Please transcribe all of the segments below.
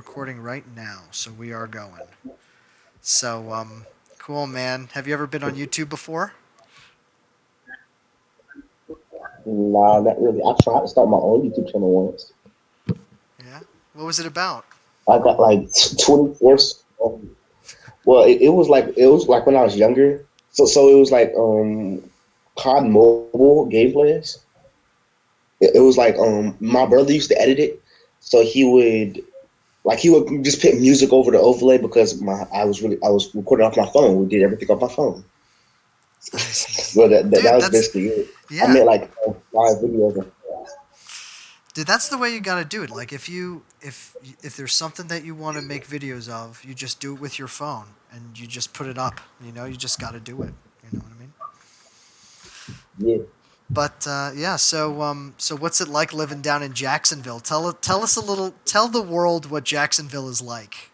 recording right now, so we are going. So, cool, man. Have you ever been on YouTube before? Nah, not really. I tried to start my own YouTube channel once. Yeah. What was it about? I got like 24. Well, it was like when I was younger. So it was like COD mobile gameplays. It was like my brother used to edit it, so he would just put music over the overlay because my I was recording off my phone. We did everything off my phone. Nice, man. So that Dude, was that's basically it. I yeah. made like 5 videos. Dude, that's the way you got to do it. Like if there's something that you want to make videos of, you just do it with your phone and you just put it up. You just got to do it. You know what I mean? Yeah. But yeah, so what's it like living down in Jacksonville? Tell us a little. Tell the world what Jacksonville is like.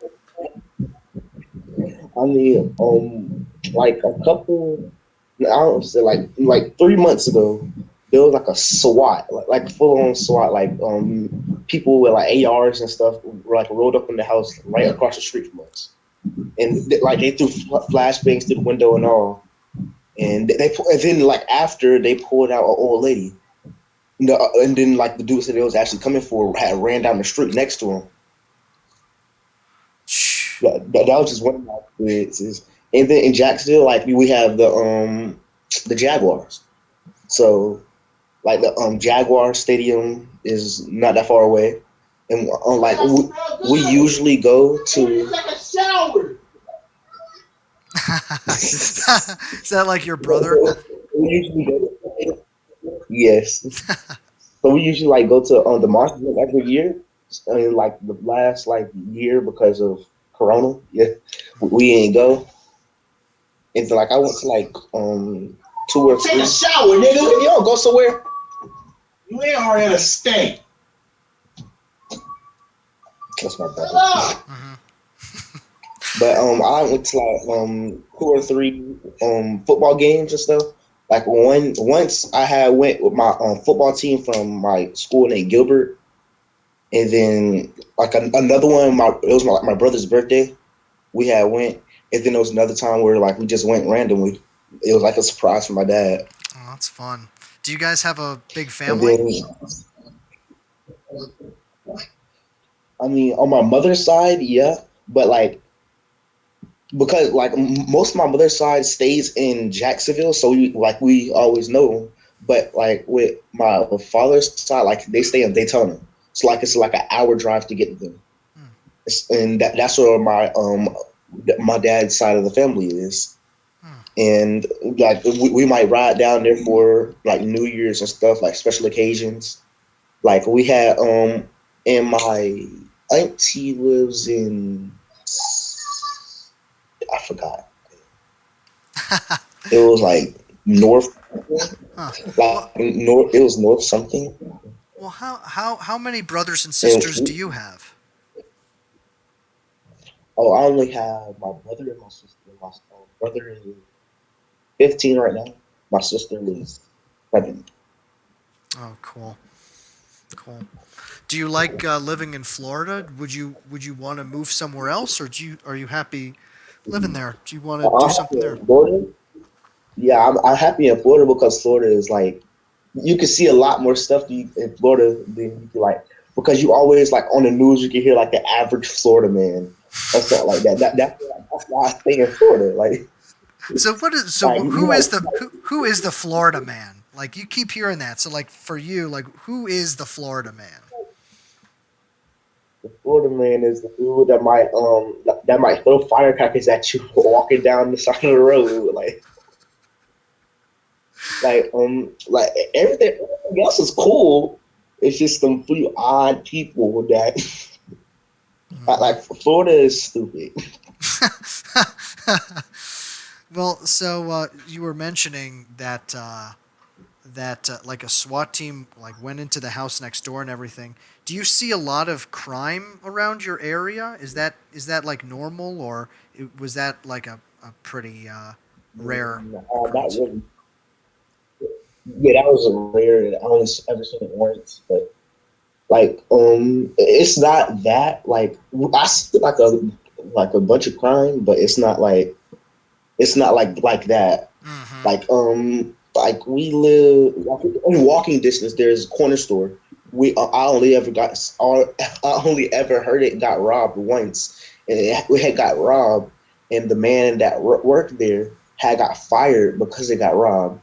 I mean, like a couple, I don't say like 3 months ago, there was like a SWAT, like full on SWAT, like people with like ARs and stuff, were like rolled up in the house right across the street from us, and like they threw flashbangs through the window and all, and and then like after they pulled out an old lady, and then like the dude said it was actually coming for had ran down the street next to him. Shh. That was just one of my experiences. And then in Jacksonville, like we have the Jaguars. So like the Jaguar Stadium is not that far away, and like we usually go to. Is that like your brother? We usually go. Yes. So we usually like go to the Monsters every year. And like the last like year because of Corona, yeah, we ain't go. And like I went to like 2 or 3. Take a shower, nigga. You don't go somewhere. You ain't already in a state. That's my brother. Hmm. But I went to like 2 or 3 football games and stuff. Like once I had went with my football team from my school named Gilbert, and then like another one. It was my brother's birthday. We had went, and then there was another time where like we just went randomly. It was like a surprise for my dad. Oh, that's fun. Do you guys have a big And family? then I mean on my mother's side, yeah, but like because like most of my mother's side stays in Jacksonville, so we always know them. But like with my father's side, like they stay in Daytona, so like it's like an hour drive to get to them. Hmm. And that's where my dad's side of the family is. Hmm. And like we might ride down there for like New Year's and stuff, like special occasions. Like we had and my auntie lives in, I forgot. It was like north, Huh. Well, like north. It was north something. well, how many brothers and And sisters do you have? oh, I only have my brother and my sister. My brother is 15 right now. My sister is 7. Oh, cool, cool. Do you like living in Florida? Would you want to move somewhere else, or are you happy living there? Do you want to do I'm happy something there? in Florida. Yeah, I'm happy in Florida because Florida is like you can see a lot more stuff in Florida than you can like because you always like on the news you can hear like the average Florida man or something like that. That's why I stay in Florida. Like you who might is who is the Florida man? Like you keep hearing that. So like for you, like who is the Florida man? the Florida man is the dude that might throw firecrackers at you walking down the side of the road like everything else is cool. It's just some few odd people that Hmm. like Florida is stupid. Well, so you were mentioning that like a SWAT team like went into the house next door and everything. Do you see a lot of crime around your area? Is that like normal, or was that like a pretty rare Not occurrence? really. Yeah, that was a rare. I only ever seen it once, but Like it's not that like I see like a bunch of crime, but it's not like that. Mm-hmm. Like we live like in walking distance. There's a corner store. I only ever heard it got robbed once, and it had got robbed, and the man that worked there had got fired because it got robbed,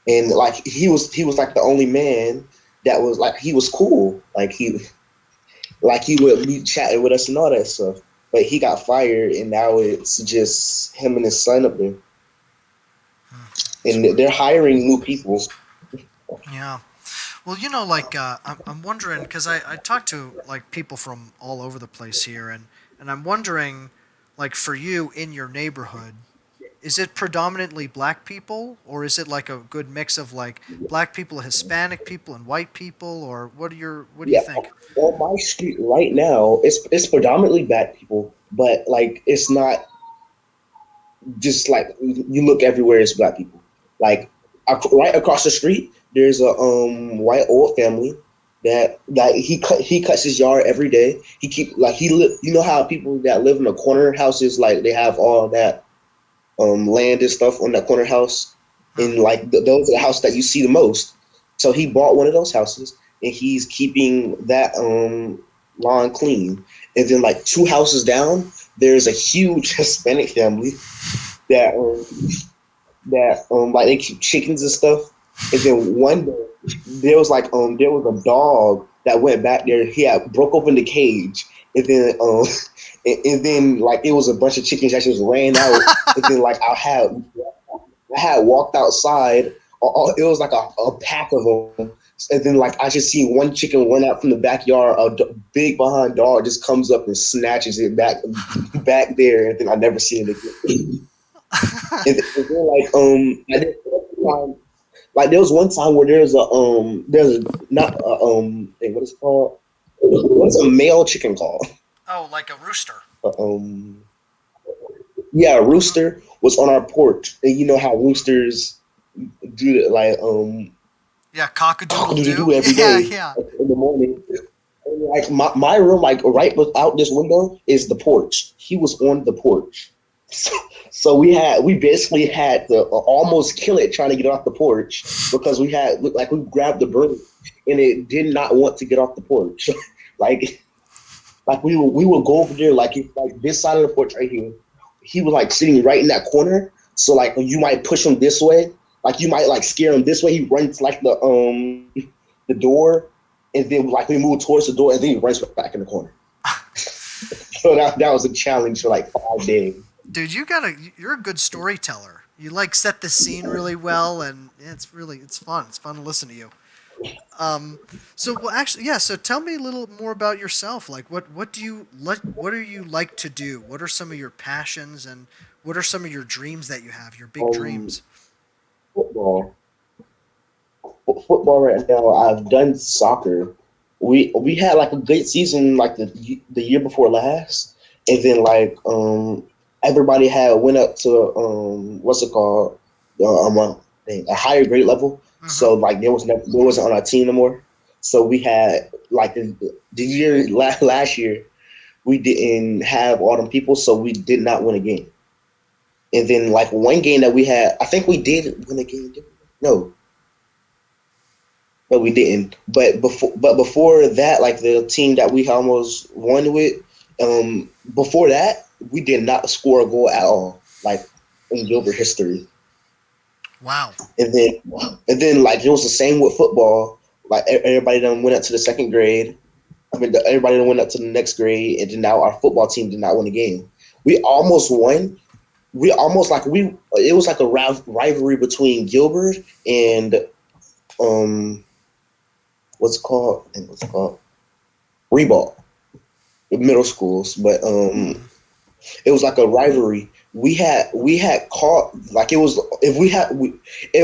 and like he was like the only man that was like he was cool, like he would be chatting with us and all that stuff, but he got fired, and now it's just him and his son up there, It's and rough. they're hiring new people. Yeah. Well, I'm wondering because I talk to like people from all over the place here, and I'm wondering, like for you in your neighborhood, is it predominantly black people, or is it like a good mix of like black people, Hispanic people, and white people, or what do you Yeah, think? on my street right now, it's predominantly black people, but like it's not just like you look everywhere, it's black people. Like right across the street, there's a white old family that he cuts his yard every day. He keep like you know how people that live in the corner houses like they have all that land and stuff on that corner house, and Hmm. like those are the house that you see the most. So he bought one of those houses, and he's keeping that lawn clean. And then like two houses down, there's a huge Hispanic family that like they keep chickens and stuff. And then one day there was a dog that went back there. He had broke open the cage, and then and then like it was a bunch of chickens that just ran out. And then like I had walked outside. It was like a pack of them, and then like I just see one chicken run out from the backyard. Big behind dog just comes up and snatches it back there, and then I never see it again. And then I did time, like there was one time where there's a not what is it called? What's a male chicken called? Oh, like a rooster. Uh, um yeah, a Hmm. rooster was on our porch, and you know how roosters do it like Yeah, cockadoodle do doo. do every Yeah, day yeah. in the morning. And, like my room, like right without this window is the porch. He was on the porch. So, so we basically had to almost kill it trying to get off the porch because we grabbed the broom and it did not want to get off the porch. like we would go over there like this side of the porch right here. He was like sitting right in that corner. So like you might push him this way, like you might like scare him this way. He runs like the door, and then like we move towards the door, and then he runs back in the corner. So that was a challenge for like 5 days. Dude, you're a good storyteller. You like set the scene really well, and yeah, it's fun. It's fun to listen to you. Um, so well, actually, yeah. So tell me a little more about yourself. Like, what do you like? What do you like to do? What are some of your passions, and what are some of your dreams that you have? Your big Um, dreams. football, football right now. I've done soccer. We had like a good season like the year before last, and then like everybody had went up to what's it called a higher grade level. Mm-hmm. So like there wasn't on our team no more. So we had like the year last year we didn't have all them people, so we did not win a game. And then like one game that we had, I think we did win a game. No, no, we didn't. But before that, like the team that we almost won with, before that, we did not score a goal at all, like in Gilbert history. Wow. And then like it was the same with football. Like everybody done went up to the second grade. I mean, everybody done went up to the next grade, and then now our football team did not win a game. We almost won. We almost like we. It was like a rivalry between Gilbert and what's it called? I think what's it called? Reball, middle schools, but Mm. it was like a rivalry. We had caught like it was if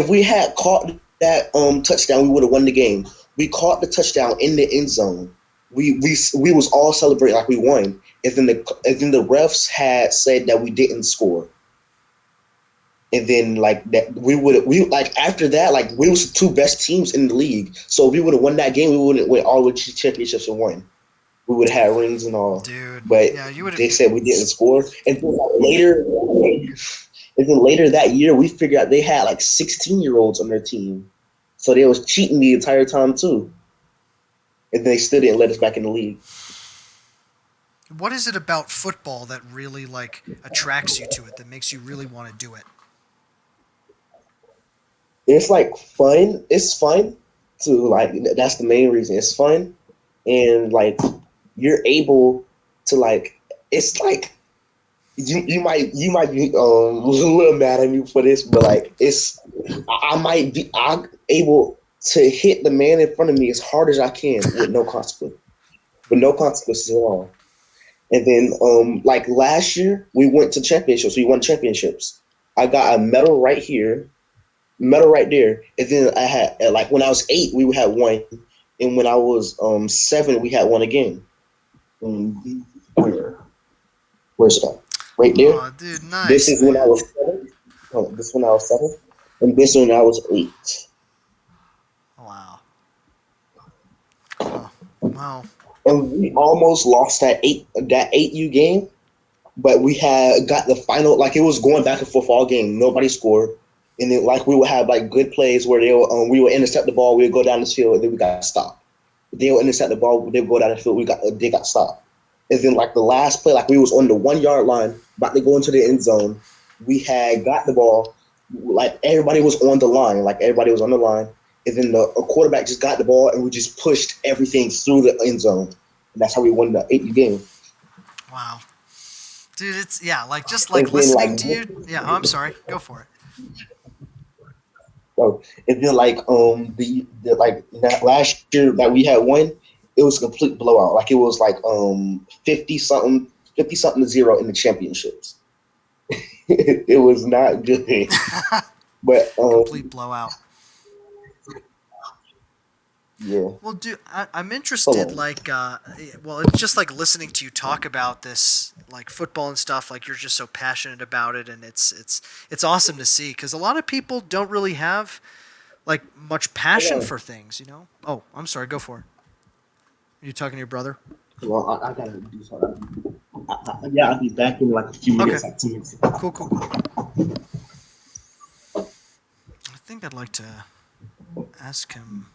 we had caught that touchdown, we would have won the game. We caught the touchdown in the end zone. We was all celebrating like we won. And then the refs had said that we didn't score. and then like that we like after that like we was the two best teams in the league. So if we would have won that game, we would have went all the way to championships and won. We would have had rings and all. Dude. But Yeah, you would have. they said we didn't score. And then later that year, we figured out they had like 16-year-olds on their team, so they was cheating the entire time too. And they still didn't let us back in the league. What is it about football that really like attracts you to it? That makes you really want to do it? It's like fun. It's fun to like. That's the main reason. It's fun, and like you're able to like. It's like you might be a little mad at me for this, but like I might be I'm able to hit the man in front of me as hard as I can with no consequences at all. And then like last year we went to championships. We won championships. I got a medal right here, medal right there, and then I had like when I was 8 we had one, and when I was 7 we had one again. Where? Where's that? Right there. Oh, dude, This nice, is when I man. was 7. Oh, this when I was 7, and this when I was 8. Wow. Huh. Wow. And we almost lost that 8U game, but we had got the final. Like it was going back and forth all game. Nobody scored, and then like we would have like good plays where we would intercept the ball. We would go down the field, and then we got stopped. They would intercept the ball. They would go down the field. They got stopped. And then like the last play, like we was on the 1 yard line, about to go into the end zone. We had got the ball, like everybody was on the line, like everybody was on the line. And then the quarterback just got the ball, and we just pushed everything through the end zone. And that's how we won the 8 game. Wow. Dude, it's yeah, like just like And then listening like to you. Yeah, oh, I'm sorry. Go for it. so, and then like the like that last year that we had won, it was a complete blowout. Like it was like 50 something to 0 in the championships. It was not good. But Complete blowout. yeah, Well, dude, I'm hold interested. on. Like, well, it's just like listening to you talk about this, like football and stuff. Like, you're just so passionate about it, and it's awesome to see because a lot of people don't really have like much passion Hold on. for things. You know? Oh, I'm sorry. Go for it. Are you talking to your brother? Well, I gotta do something. Yeah, I'll be back in like a few Okay. minutes, like 2 minutes. Cool. Cool. Cool. I think I'd like to ask him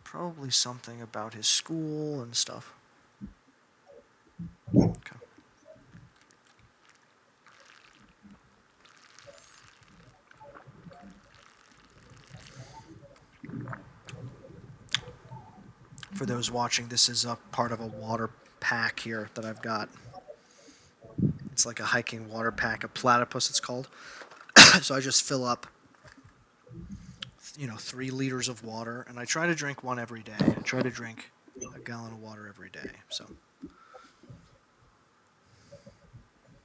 probably something about his school and stuff. Okay. For those watching, this is a part of a water pack here that I've got. It's like a hiking water pack, a platypus it's called. So I just fill up, 3 liters of water, and I try to drink one every day. I try to drink a gallon of water every day. So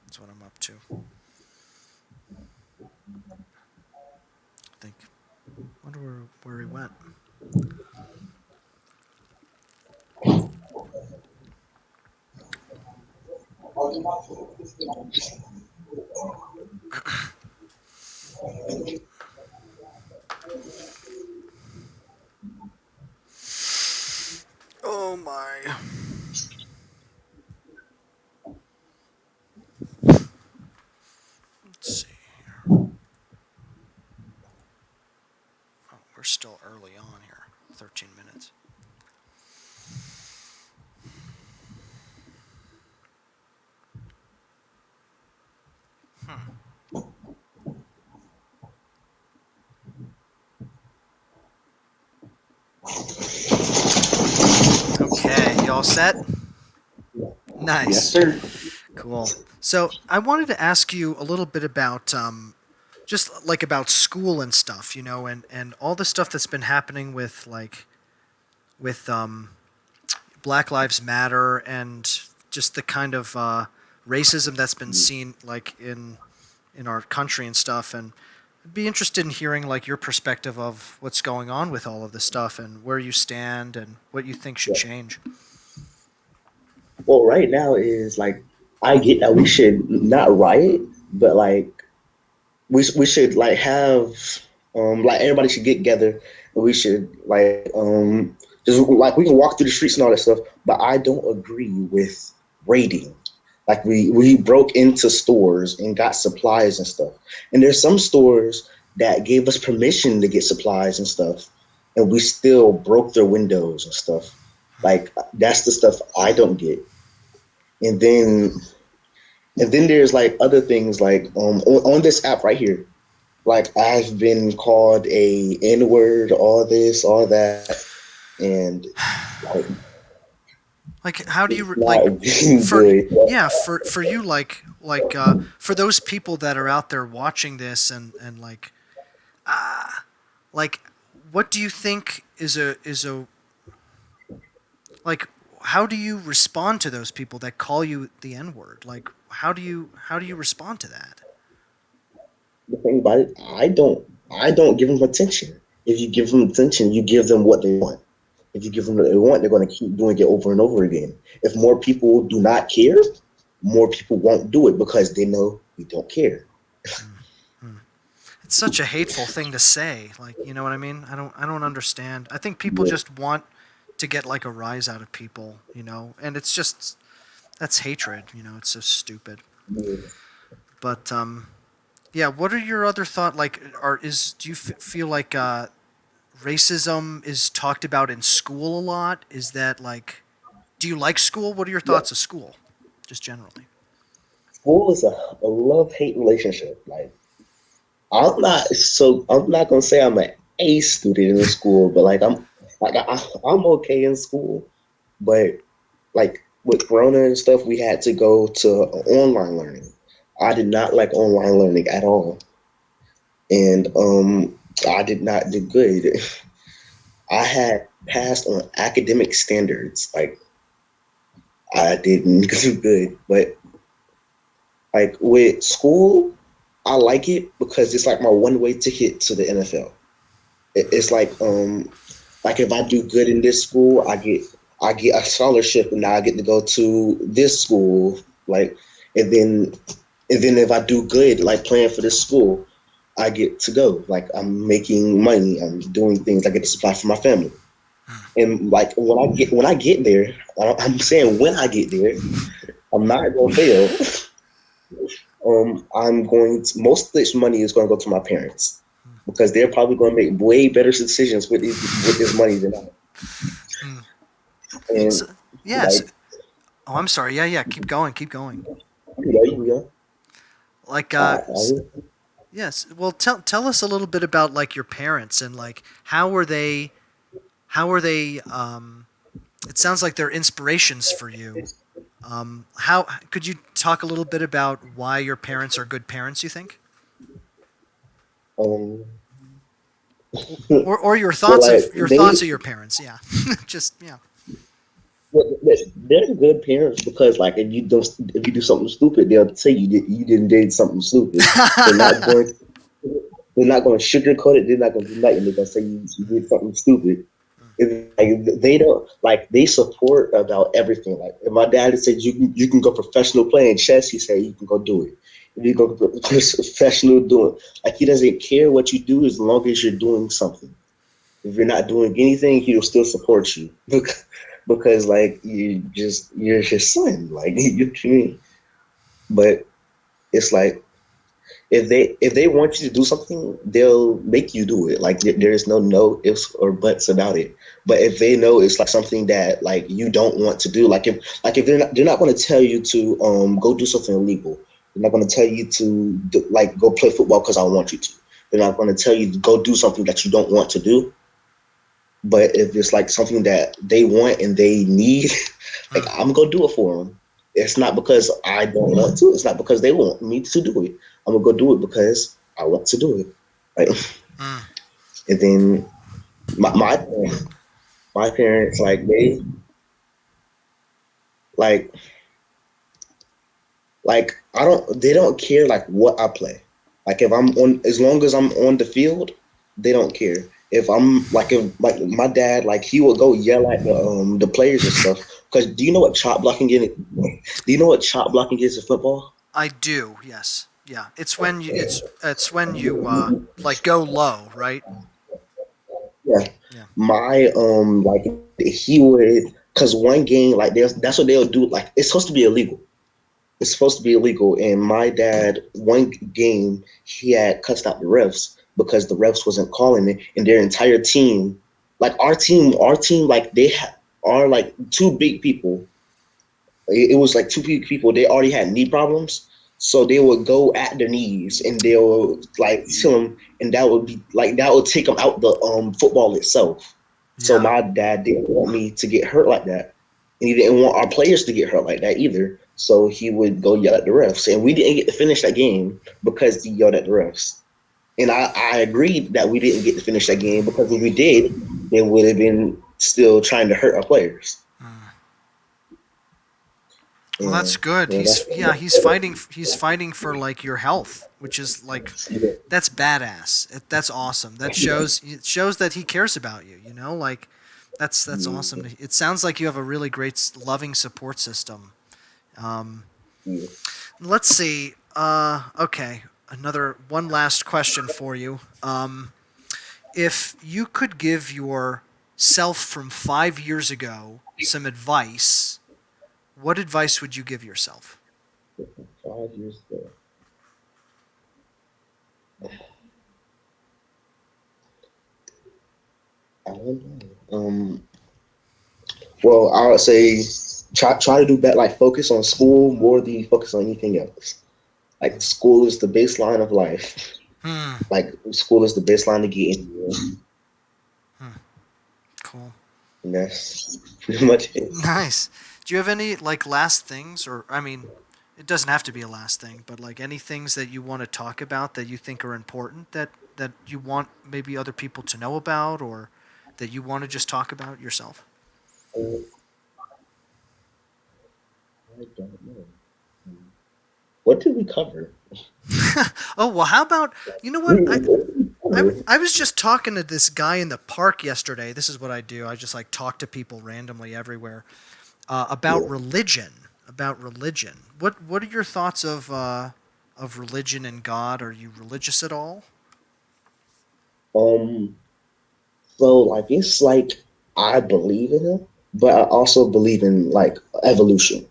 that's what I'm up to. I think. Wonder where he went. Oh my. Let's see here. Oh, we're still early on here. 13 minutes. Hmm. Okay, you all set? Yes, Nice. sir. Cool. So I wanted to ask you a little bit about just like about school and stuff, and all the stuff that's been happening with with Black Lives Matter and just the kind of racism that's been seen like in our country and stuff. And I'd be interested in hearing like your perspective of what's going on with all of this stuff and where you stand and what you think should Yeah. change. Well, right now is like I get that we should not riot, but like we should like have like everybody should get together and we should like just like we can walk through the streets and all that stuff. But I don't agree with raiding. Like we broke into stores and got supplies and stuff. And there's some stores that gave us permission to get supplies and stuff, and we still broke their windows and stuff. Like that's the stuff I don't get. And then there's like other things like on this app right here. Like I've been called a N word, all this, all that, and like Like, how do you it's not like for good. yeah for you for those people that are out there watching this and like what do you think is a like how do you respond to those people that call you the N word? Like, how do you respond to that? The thing about it, I don't give them attention. If you give them attention, you give them what they want. If you give them what they want, they're going to keep doing it over and over again. If more people do not care, more people won't do it because they know we don't care. Hmm. It's such a hateful thing to say. Like, you know what I mean? I don't understand. I think people Yeah. just want to get like a rise out of people, and it's just that's hatred. It's so stupid. Yeah. But yeah. What are your other thought? Like, do you feel like racism is talked about in school a lot? Is that like, do you like school? What are your Yeah. thoughts of school, just generally? School is a love hate relationship. Like I'm not gonna say I'm an A student in school, but like I'm okay in school. But like with Corona and stuff, we had to go to online learning. I did not like online learning at all, and I did not do good. I had passed on academic standards. Like I didn't do good, but like with school, I like it because it's like my one way ticket to the NFL. It's like if I do good in this school, I get a scholarship and now I get to go to this school. Like and then if I do good, like playing for this school, I get to go. Like I'm making money, I'm doing things. I get to supply for my family. And like when I get there, I'm saying when I get there, I'm not gonna fail. I'm going to, most of this money is going to go to my parents because they're probably going to make way better decisions with this money than I. Hmm. And So, yes. like, Oh, I'm sorry. Yeah, yeah. Keep going. Keep going. you know, Like, I yes. Well, tell us a little bit about like your parents and like how are they. It sounds like they're inspirations for you. How could you talk a little bit about why your parents are good parents? You think, um, or your well, thoughts like of your parents? Yeah, just yeah. they're good parents because like if you do something stupid, they'll say you did something stupid. They're not going they're not going to sugarcoat it. They're not going to do nothing. They're going to say you did something stupid. Like they don't like they support about everything. Like if my dad said you can go professional playing chess, he said you can go do it. If you go professional doing like he doesn't care what you do as long as you're doing something. If you're not doing anything, he'll still support you because like you're his son. Like you mean. But it's like if they want you to do something, they'll make you do it. Like there is no ifs or buts about it. But if they know it's like something that like you don't want to do, like if they're not going to tell you to go do something illegal. They're not going to tell you to like go play football because I want you to. They're not going to tell you to go do something that you don't want to do. But if it's like something that they want and they need, like Hmm. I'm gonna do it for them. It's not because I don't want to. It's not because they want me to do it. I'm gonna go do it because I want to do it. Like, Hmm. and then my parents like like they don't care like what I play. Like if I'm on as long as I'm on the field, they don't care. If I'm like if like my dad like he will go yell at the players and stuff. Because do you know what chop blocking is? Do you know what chop blocking is in football? I do. Yes. Yeah, it's when you like go low, right? Yeah, Yeah. my like he would, cause one game like that's what they'll do. Like it's supposed to be illegal. It's supposed to be illegal. And my dad, one game, he had cussed out the refs because the refs wasn't calling it, and their entire team, like our team, like are like two big people. It was like two big people. They already had knee problems, so they would go at the knees and they'll like kill them, and that would be like that would take them out the football itself. So Yeah. my dad didn't want me to get hurt like that, and he didn't want our players to get hurt like that either. So he would go yell at the refs, and we didn't get to finish that game because he yelled at the refs. And I agreed that we didn't get to finish that game because if we did, it would have been still trying to hurt our players. Mm. Well, Yeah, that's good. yeah, that's He's fighting for like your health, which is like yeah. that's badass. That's awesome. It shows that he cares about you. You know, like that's awesome. It sounds like you have a really great, loving support system. Um, Yeah. let's see. Okay, another one last question for you. If you could give yourself from 5 years ago some advice, what advice would you give yourself? 5 years ago. I don't know. Well, I would say try to do better. Like focus on school more than you focus on anything else. Like school is the baseline of life. Hmm. Like school is the baseline to get in here, Hmm. Cool. and that's pretty much it. Nice. Do you have any like last things, or I mean, it doesn't have to be a last thing, but like any things that you want to talk about that you think are important that you want maybe other people to know about, or that you want to just talk about yourself? Um, I don't know. What did we cover? Oh well, how about you know what I was just talking to this guy in the park yesterday. This is what I do. I just like talk to people randomly everywhere about Yeah. religion. About religion. What are your thoughts of religion and God? Are you religious at all? Um. So like it's like I believe in him, but I also believe in like evolution.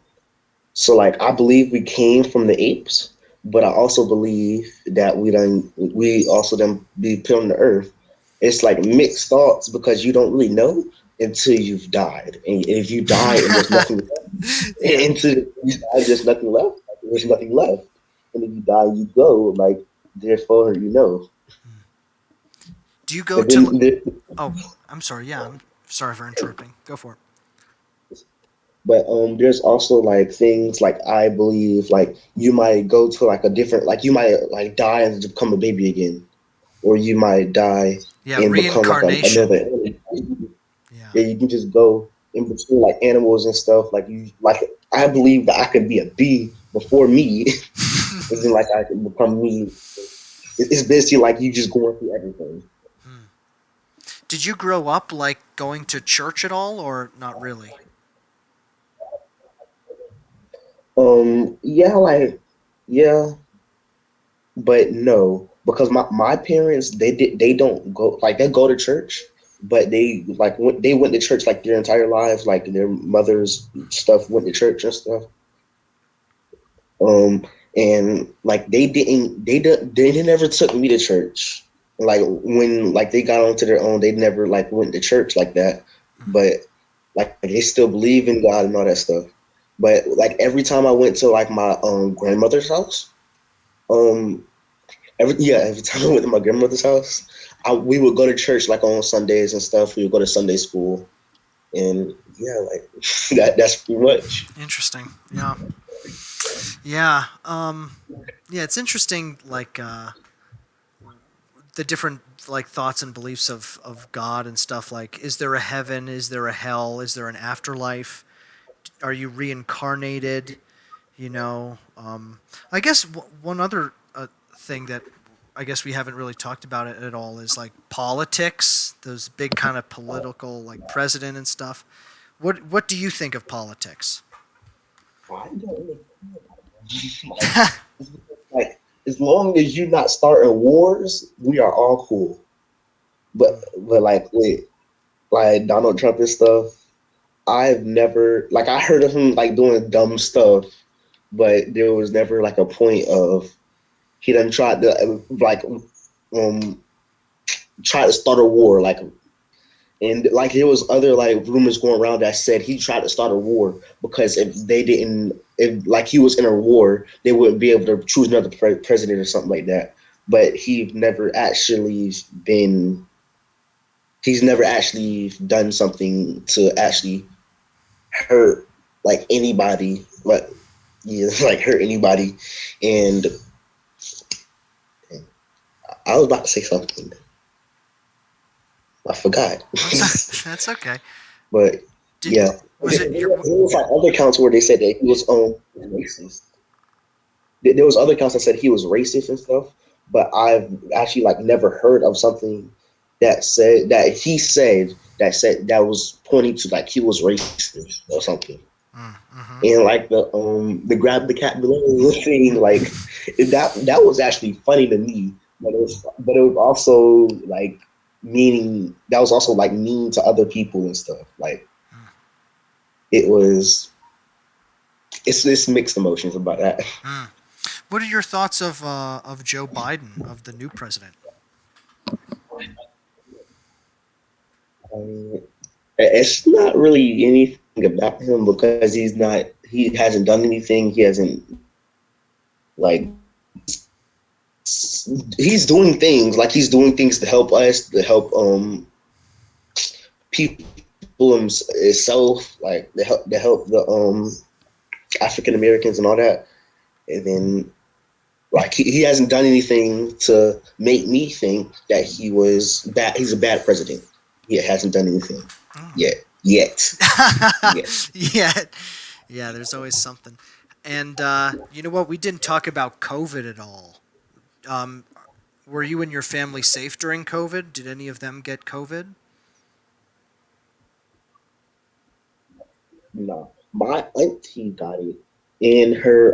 So like I believe we came from the apes, but I also believe that we also then be put on the earth. It's like mixed thoughts because you don't really know until you've died. And if you die and there's nothing Yeah. until you die, there's nothing left. There's nothing left. And if you die, you go. Like therefore, you know. Do you go And to? then there, Oh, I'm sorry. Yeah, I'm sorry for interrupting. Go for it. but there's also like things like I believe like you might go to like a different like you might like die and become a baby again, or you might die Yeah, and become like another reincarnation. animal. Yeah. Yeah, you can just go in between like animals and stuff. Like you like I believe that I could be a bee before me, and then like I can become me. It's basically like you just going through everything. Hmm. Did you grow up like going to church at all, or not really? Yeah, like yeah, but no, because my parents they don't go like they go to church, but they like they went to church like their entire lives, like their mothers stuff went to church and stuff. Um, and like they never took me to church. Like when like they got onto their own, they never like went to church like that. Hmm. But like they still believe in God and all that stuff. But like every time I went to like my grandmother's house, um every time I went to my grandmother's house, we would go to church like on Sundays and stuff. We would go to Sunday school, and yeah, like that's pretty much. Interesting. Yeah. Yeah. Yeah. It's interesting. Like the different like thoughts and beliefs of God and stuff. Like, is there a heaven? Is there a hell? Is there an afterlife? Are you reincarnated? You know, I guess one other thing that I guess we haven't really talked about it at all is like politics, those big kind of political like president and stuff. What do you think of politics? I don't really like it's as long as you're not starting wars, we are all cool. But like with like Donald Trump and stuff, I've never like I heard of him like doing dumb stuff, but there was never like a point of he done tried to like um try to start a war and like there was other like rumors going around that said he tried to start a war because if like he was in a war they wouldn't be able to choose another president or something like that. But been he's never actually done something to actually hurt like anybody, but yeah, like hurt anybody. And I was about to say something, I forgot. That's okay. But Did yeah, was it there your? was like other accounts where they said that he was racist. There was other accounts that said he was racist and stuff, but I've actually like never heard of something that said that was pointing to like he was racist or something. Mm-hmm. And like the grab the cat below thing, like that was actually funny to me, but it was also like meaning that was also like mean to other people and stuff. Like it was it's mixed emotions about that. Mm. What are your thoughts of Joe Biden, of the new president? I mean, it's not really anything about him because he hasn't done anything. He hasn't like he's doing things like he's doing things to help us, to help people itself, like to help the African Americans and all that. And then like he hasn't done anything to make me think that he was bad. He's a bad president. He hasn't done anything yet. Yet. Yet. Yeah, yeah. There's always something. And you know what? We didn't talk about COVID at all. Um, were you and your family safe during COVID? Did any of them get COVID? No. My auntie got it. And her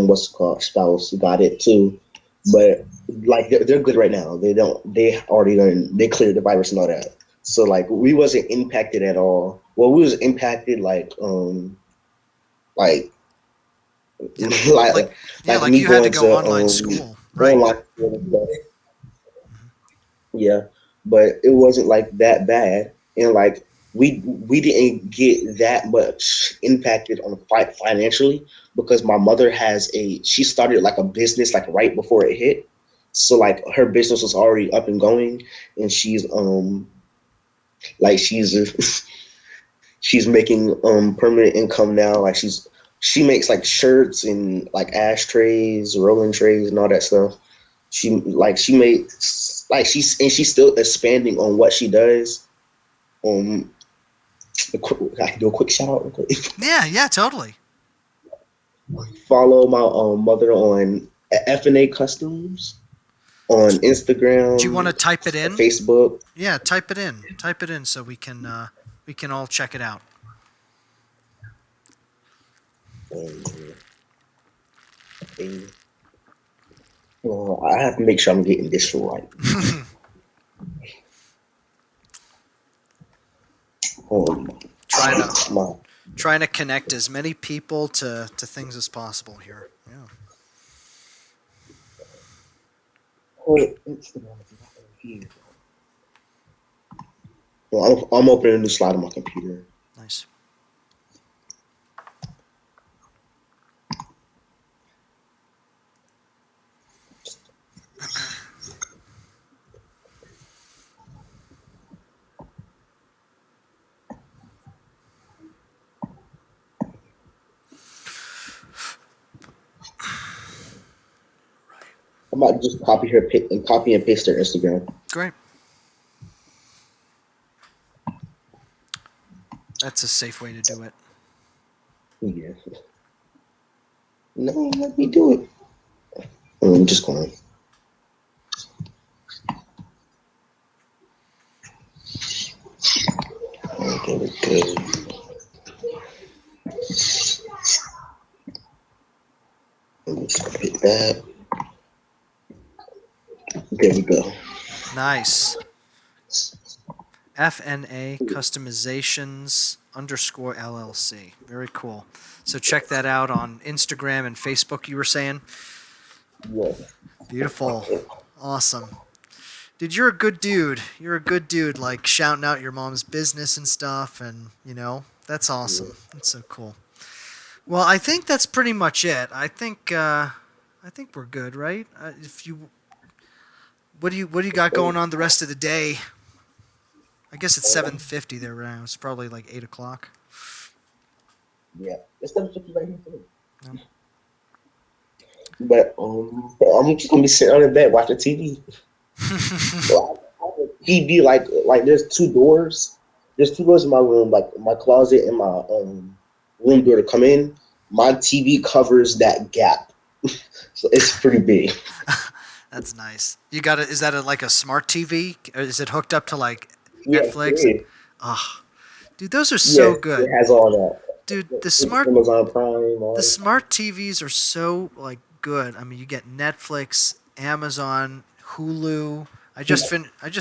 what's it called spouse got it too. But like they're good right now. They already done they cleared the virus and all that. So like we wasn't impacted at all. Well, we was impacted like Yeah, like like yeah, like like me you had to going go to online school, right? online school and stuff. Yeah, but it wasn't like that bad, and like we didn't get that much impacted on financially because my mother she started like a business like right before it hit, so like her business was already up and going, and like she's making permanent income now. Like she makes like shirts and like ashtrays, rolling trays, and all that stuff. She makes like she's still expanding on what she does. Um, I can do a quick shout out real quick. Yeah, yeah, totally. Follow my mother on F&A Customs on Do you want to Instagram, type it in? Facebook. Yeah, type it in. Type it in so we can all check it out. Um, and, well, I have to make sure I'm getting this right. Um, trying to my, trying to connect as many people to things as possible here. Yeah. Instagram is not here. Well, I'm opening a new slide on my computer. Nice. I might just copy and paste their Instagram. Great. That's a safe way to do it. Yeah. No, let me do it. I'm just going. Okay, we're good. Let me copy it. that. There we go. Nice. FNA Customizations underscore LLC. Very cool. So check that out on Instagram and Facebook, you were saying? Yeah. Beautiful. Awesome. Dude, you're a good dude. You're a good dude, like shouting out your mom's business and stuff, and, that's awesome. That's so cool. Well, I think that's pretty much it. I think we're good, right? If you what do you got going on the rest of the day? I guess it's 7:50 there right now. It's probably like 8 o'clock. Yeah. It's stuff right here too. No. But I'm just gonna be sitting on the bed watching TV. So I have a TV like there's two doors. There's two doors in my room, like my closet and my room door to come in. My TV covers that gap, so it's pretty big. That's nice. You got it. Is that like a smart TV? Or is it hooked up to like Yeah, Netflix? yeah, Ah, dude, those are so yes, good. it has all Dude, that. the smart Amazon Prime, the all that. smart TVs are so like good. I mean, you get Netflix, Amazon, Hulu. I just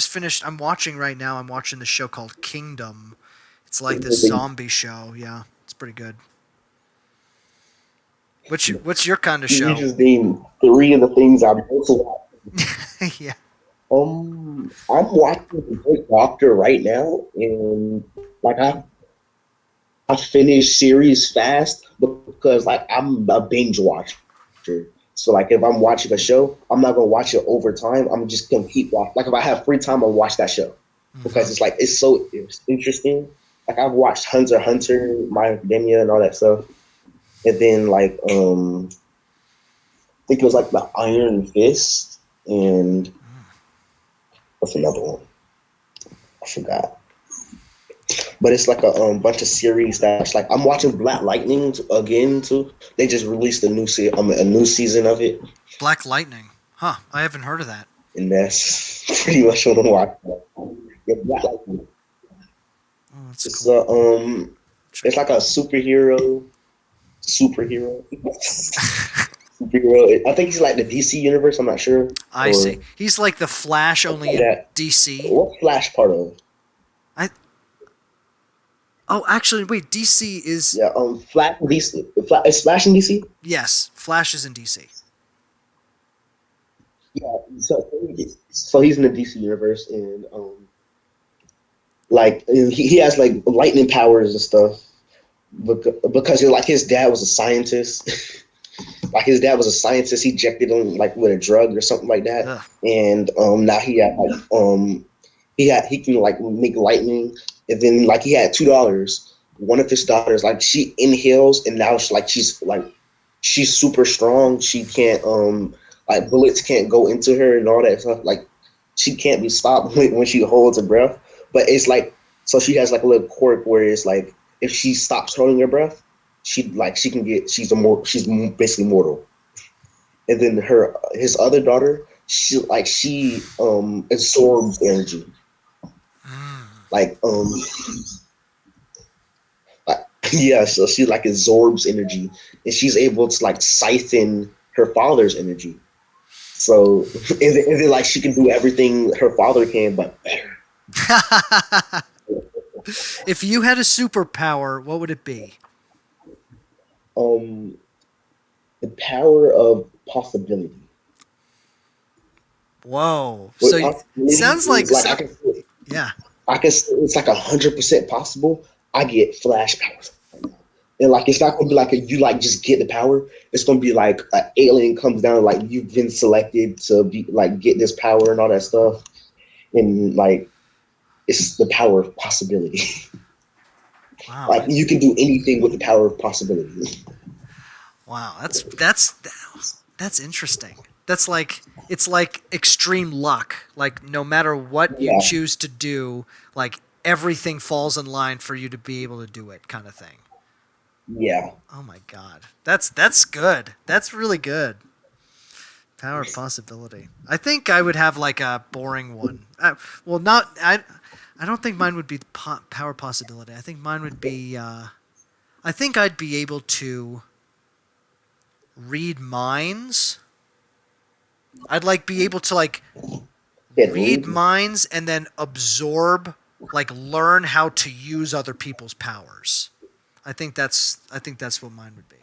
finished. I'm watching right now. I'm watching the show called Kingdom. It's like this zombie show. Yeah, it's pretty good. What's your kind of You show? just named three of the things I'm also watching. Yeah. I'm watching The Great Doctor right now, and like I finish series fast because like I'm a binge watcher. So like if I'm watching a show, I'm not gonna watch it over time. I'm just gonna keep watching. Like if I have free time, I'll watch that show Hmm. because it's interesting. Like I've watched Hunter x Hunter, My Academia, and all that stuff, and then like I think it was like the Iron Fist and what's another one? I forgot. But it's like a bunch of series that's like I'm watching Black Lightning again too. They just released a new season of it, Black Lightning. Huh. I haven't heard of that. and that's pretty much what I'm watching. Yeah, Black Lightning. Oh, that's It's cool. Check it's it like a superhero, superhero. I think he's like the DC universe. I'm not sure I see. or He's like the Flash, something only like in that. DC. What Flash part of? I. Oh, actually, wait. DC is Yeah, Flash DC. Is Flash in DC? yes. Flash is in DC. Yeah, so he's in the DC universe, and like he has like lightning powers and stuff because like his dad was a scientist. Like his dad was a scientist. He injected him like with a drug or something like that, Ugh. and now he can like make lightning, and then like he had $2. One of his daughters like she inhales, and now she's super strong. She can't like bullets can't go into her and all that stuff. Like she can't be stopped when she holds her breath. But it's like so she has like a little quirk where it's like if she stops holding her breath, she can get she's basically mortal. And then his other daughter, she absorbs energy. Mm. Like like, yeah, so she like absorbs energy, and she's able to like siphon her father's energy. So and then like she can do everything her father can, but better. If you had a superpower, what would it be? Um, the power of possibility. Whoa. So With possibility sounds like is like yeah. I can it's like 100% possible. I get flash powers. And like it's not gonna be like you like just get the power. It's gonna be like an alien comes down, like you've been selected to be like get this power and all that stuff. And like it's the power of possibility. Wow. Like you can do anything with the power of possibility. Wow. That's interesting. That's like it's like extreme luck. Like no matter what you Yeah, choose to do, like everything falls in line for you to be able to do it kind of thing. yeah. Oh my god. That's good. That's really good. Power of possibility. I think I would have like a boring one. Well, not I. I don't think mine would be power possibility. I think mine would be. I think I'd be able to read minds. I'd like be able to like Can't read read. minds and then absorb, like learn how to use other people's powers. I think that's what mine would be.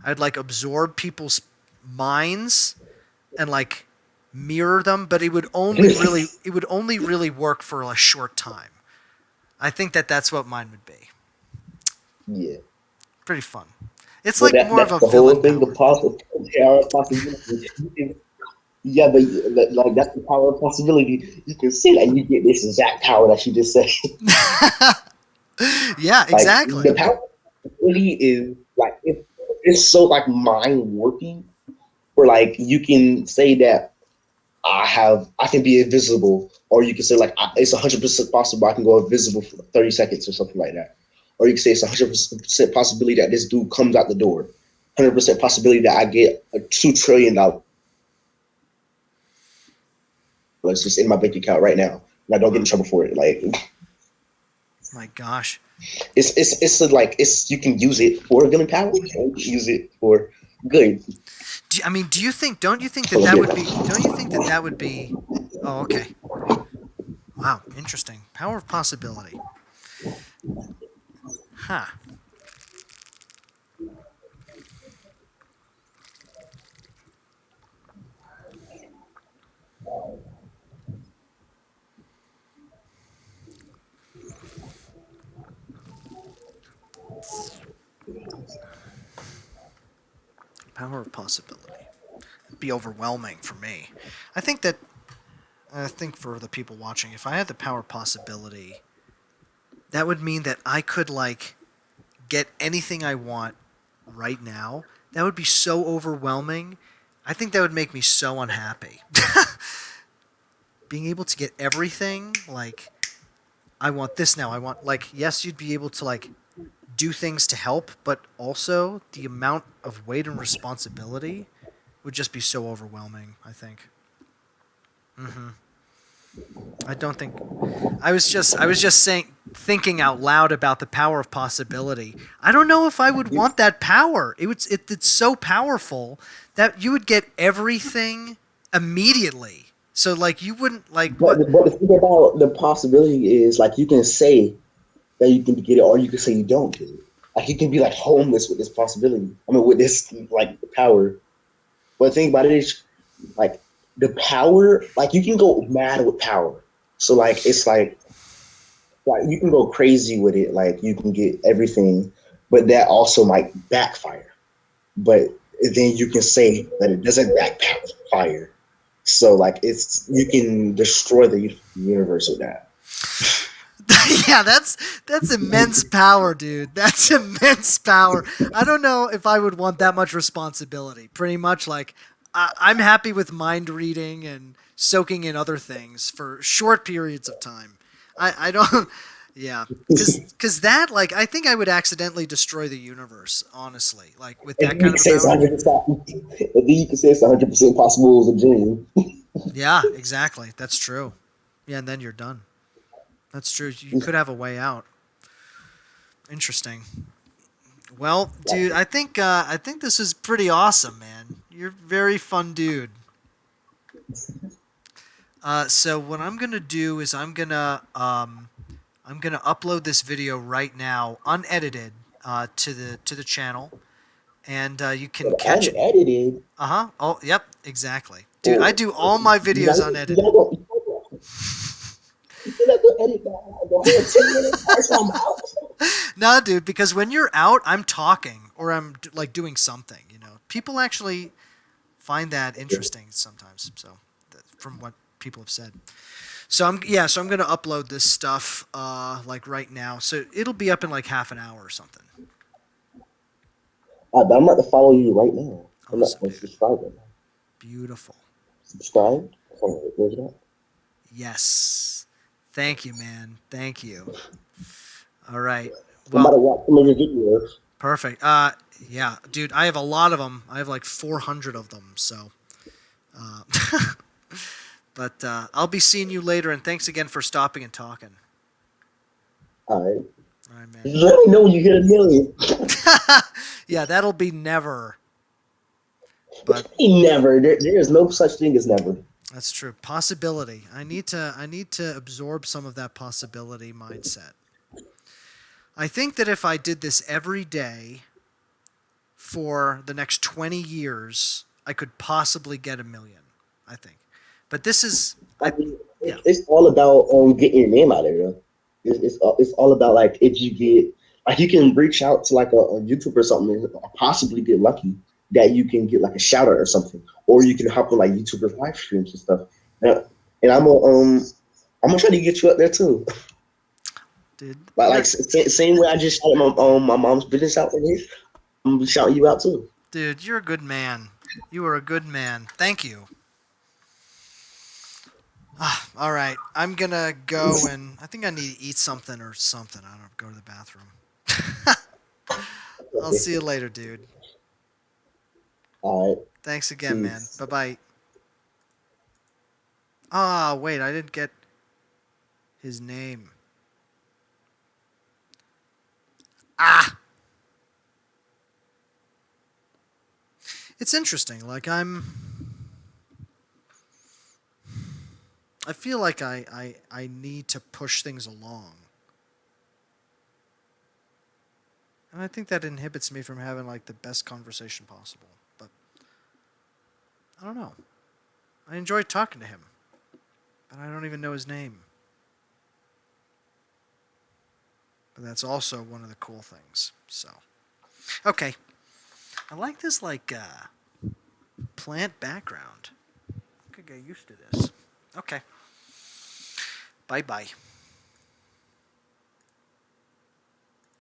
I'd like absorb people's minds and like mirror them, but it would only really work for a short time. I think that's what mine would be. Yeah. Pretty fun. It's But like more of that's a the whole villain thing. The power thing. possible power of possibility. Yeah, but like that's the power of possibility. You can see that you get this exact power that you just said. Yeah, Like exactly. the power of possibility is like it's so like mind working. Where like you can say that I can be invisible, or you can say like it's 100% possible I can go invisible for 30 seconds or something like that, or you can say it's 100% possibility that this dude comes out the door, 100% possibility that I get a $2 trillion just in my bank account right now, and I don't get in Wow. trouble for it. Like My gosh. like it's you can use it for a villain power, or you can use it for good. I mean, do you think? Don't you think that Hold on, that here. would be? Don't you think that that would be? Oh, okay. Wow, interesting. Power of possibility. Huh. Power of possibility. It'd be overwhelming for me. I think that. I think for the people watching, if I had the power of possibility, that would mean that I could like get anything I want right now. That would be so overwhelming. I think that would make me so unhappy. Being able to get everything, like I want this now. I want like yes, you'd be able to like do things to help, but also the amount of weight and responsibility would just be so overwhelming, I think. Mhm. I don't think I was just saying thinking out loud about the power of possibility. I don't know if I would want that power. It's so powerful that you would get everything immediately. So like you wouldn't like But what. the thing about the possibility is like you can say that you can get it, or you can say you don't get it. Like you can be like homeless with this possibility. I mean, with this like power. But the thing about it is, like the power, like you can go mad with power. So it's like you can go crazy with it. Like you can get everything, but that also might backfire. But then you can say that it doesn't backfire. So like you can destroy the universe with that. Yeah, that's immense power, dude. That's immense power. I don't know if I would want that much responsibility. Pretty much like I'm happy with mind reading and soaking in other things for short periods of time. I don't. Yeah, cause that like I think I would accidentally destroy the universe. Honestly, like with And that then you kind can of a say it's power. 100%. And then you can say it's 100% possible it was a dream. Yeah, exactly. That's true. Yeah, and then you're done. That's true. You could have a way out. Interesting. Well, dude, I think this is pretty awesome, man. You're a very fun dude. So what I'm gonna do is I'm gonna upload this video right now, unedited, to the channel, and you can But catch it. unedited, Uh huh. Oh, yep, exactly, dude. I or do all my you're videos not, unedited. you're not gonna edit the whole 10 minutes. That's why I'm out. No, dude, because when you're out, I'm talking or I'm like doing something. People actually find that interesting sometimes. So, from what people have said. So I'm gonna upload this stuff like right now. So it'll be up in like half an hour or something. But I'm about to follow you right now. I'm not Awesome, going to dude. subscribe right now. Beautiful. Subscribe? Where's that? Yes. Thank you, man. Thank you. All right. I'm about Well, to watch some of your videos. perfect. Yeah, dude. I have a lot of them. I have like 400 of them. So, uh, but I'll be seeing you later. And thanks again for stopping and talking. All right. All right, man. Just let me know when you hit a million. Yeah, that'll be never. But Never. There is no such thing as never. that's true. Possibility. I need to absorb some of that possibility mindset. I think that if I did this every day for the next 20 years, I could possibly get 1 million, I think. But this is I I mean, yeah. it's all about getting your name out there. You know? It's all about like if you get like you can reach out to like a YouTube or something and possibly get lucky that you can get like a shout out or something, or you can hop on like YouTubers live streams and stuff. And, and I'm gonna try to get you up there too. Dude, Like you're same way I just shouted my mom's business out there. I'm gonna be shouting you out too. you're a good man. You are a good man. Thank you. Ah, all right. I'm going to go and I think I need to eat something or something. I don't know, go to the bathroom. I'll Okay. see you later, dude. All right. Thanks again, man. Peace. Bye-bye. Ah, wait, I didn't get his name. Ah, it's interesting. I feel like I need to push things along. And I think that inhibits me from having like the best conversation possible. But I don't know. I enjoyed talking to him, but I don't even know his name. But that's also one of the cool things. So, okay. I like this plant background. I could get used to this. Okay. Bye bye.